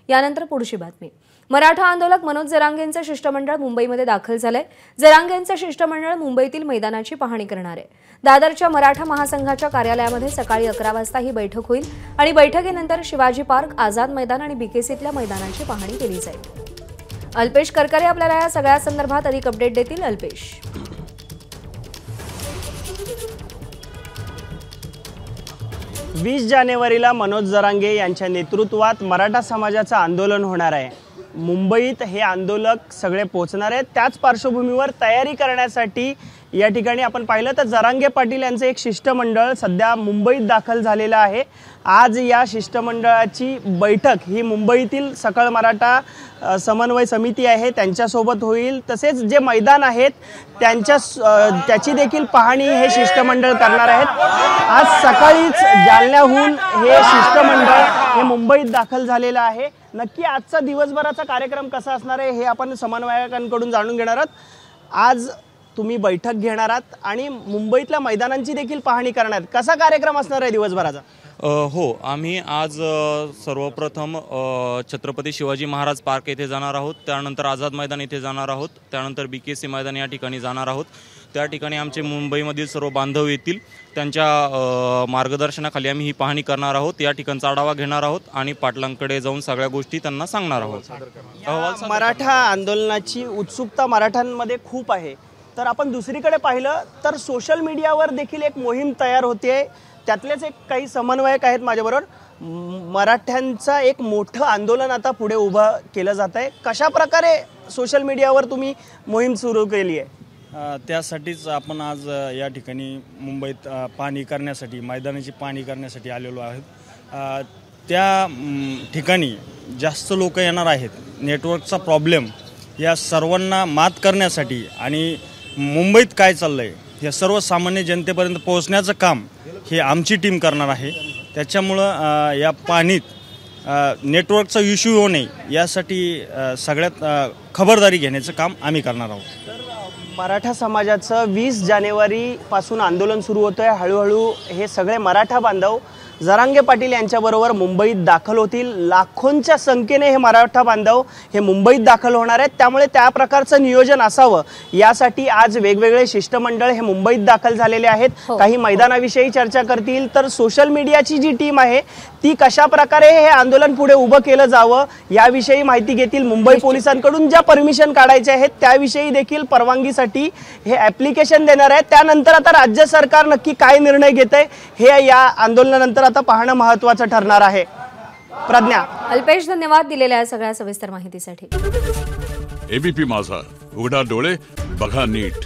यानंतर पुढची बातमी। मराठा आंदोलक मनोज जरांगेंचे शिष्टमंडळ मुंबईमध्ये दाखल झाले। जरांगेंचे शिष्टमंडळ मुंबईतील मैदानाची पाहणी करणार आहे। दादरच्या मराठा महासंघाच्या कार्यालयामध्ये सकाळी 11 वाजता ही बैठक होईल आणि बैठकीनंतर शिवाजी पार्क, आझाद मैदान आणि बीकेसीतल्या मैदानाची पाहणी केली जाईल। अल्पेश करकरे आपल्याला या सगळ्या संदर्भात अधिक अपडेट देतील। अल्पेश, 20 जानेवारीला मनोज जरांगे यांच्या नेतृत्वात मराठा समाजाचं आंदोलन होणार आहे। मुंबईत हे आंदोलक सगळे पोहोचणार आहेत। त्याच पार्श्वभूमीवर तयारी करण्यासाठी या ठिकाणी आपण पाहिलं तर जरांगे पाटील यांचं एक शिष्टमंडळ सध्या मुंबईत दाखल झालेलं आहे। आज या शिष्टमंडळाची बैठक ही मुंबईतील सकळ मराठा समन्वय समिती आहे त्यांच्यासोबत होईल। तसेच जे मैदान आहेत त्याची देखील पाहणी हे शिष्टमंडळ करणार आहेत। आज सकाळीच जालन्याहून हे शिष्टमंडळ हे मुंबईत दाखल झालेलं आहे। नक्की आजचा दिवसभराचा कार्यक्रम कसा असणार आहे हे आपण समन्वयकांकडून जाणून घेणार आहोत। आज तुम्ही बैठक घेणार आहात आणि मुंबईतल्या मैदानांची देखील पाहणी करणार आहात। कसा कार्यक्रम असणार आहे दिवसभराचा? हो, आम्ही आज सर्वप्रथम छत्रपती शिवाजी महाराज पार्क येथे जाणार आहोत, त्यानंतर आझाद मैदान येथे जाणार आहोत, त्यानंतर बीकेसी मैदान या ठिकाणी जाणार आहोत। त्या ठिकाणी आमचे मुंबईमधील सर्व बांधव येतील, त्यांच्या मार्गदर्शनाखाली आम्ही ही पाहणी करणार आहोत। या ठिकाणचा आढावा घेणार आहोत आणि पाटलांकडे जाऊन सगळ्या गोष्टी त्यांना सांगणार आहोत। मराठा आंदोलनाची उत्सुकता मराठ्यांमध्ये खूप आहे, तर आपण दुसरीकडे पाहिलं तर सोशल मीडियावर देखील एक मोहीम तयार होते। त्यातलेच एक काही समन्वयक आहेत माझ्याबरोबर। मराठ्यांचा एक मोठं आंदोलन आता पुढे उभं केलं जात आहे। कशा प्रकारे सोशल मीडियावर तुम्ही मोहीम सुरू केली आहे? त्यासाठीच आपण आज या ठिकाणी मुंबईत पाहणी करण्यासाठी, मैदानाची पाहणी करण्यासाठी आलेलो आहोत। त्या ठिकाणी जास्त लोक येणार आहेत। नेटवर्कचा प्रॉब्लेम या सर्वांना मात करण्यासाठी आणि मुंबईत काय चाललंय हे सर्वसामान्य जनतेपर्यंत पोहोचण्याचं काम हे आमची टीम करणार आहे। त्याच्यामुळं या पाहणीत नेटवर्कचा इश्यू होऊ नये यासाठी सगळ्यात खबरदारी घेण्याचं काम आम्ही करणार आहोत। मराठा समाजाचं 20 जानेवारीपासून आंदोलन सुरू होतं आहे। हळूहळू हे सगळे मराठा बांधव जरांगे पाटील यांच्याबरोबर मुंबईत दाखल होतील। लाखोंच्या संख्येने हे मराठा बांधव हे मुंबईत दाखल होणार आहेत, त्यामुळे त्या प्रकारचं नियोजन असावं यासाठी आज वेगवेगळे शिष्टमंडळ हे मुंबईत दाखल झालेले आहेत। काही मैदानाविषयी चर्चा करतील, तर सोशल मीडियाची जी टीम आहे ती कशा प्रकारे हे आंदोलन पुढे उभं केलं जावं याविषयी माहिती घेतील। मुंबई पोलिसांकडून ज्या परमिशन काढायच्या आहेत त्याविषयी देखील परवानगीसाठी हे ॲप्लिकेशन देणार आहेत। त्यानंतर आता राज्य सरकार नक्की काय निर्णय घेतंय हे या आंदोलनानंतर आता पाहणं महत्त्वाचं ठरणार आहे। प्रज्ञा, अल्पेश, धन्यवाद दिलेल्या सगळ्या सविस्तर माहितीसाठी। एबीपी माझा, उघडा डोळे बघा नीट।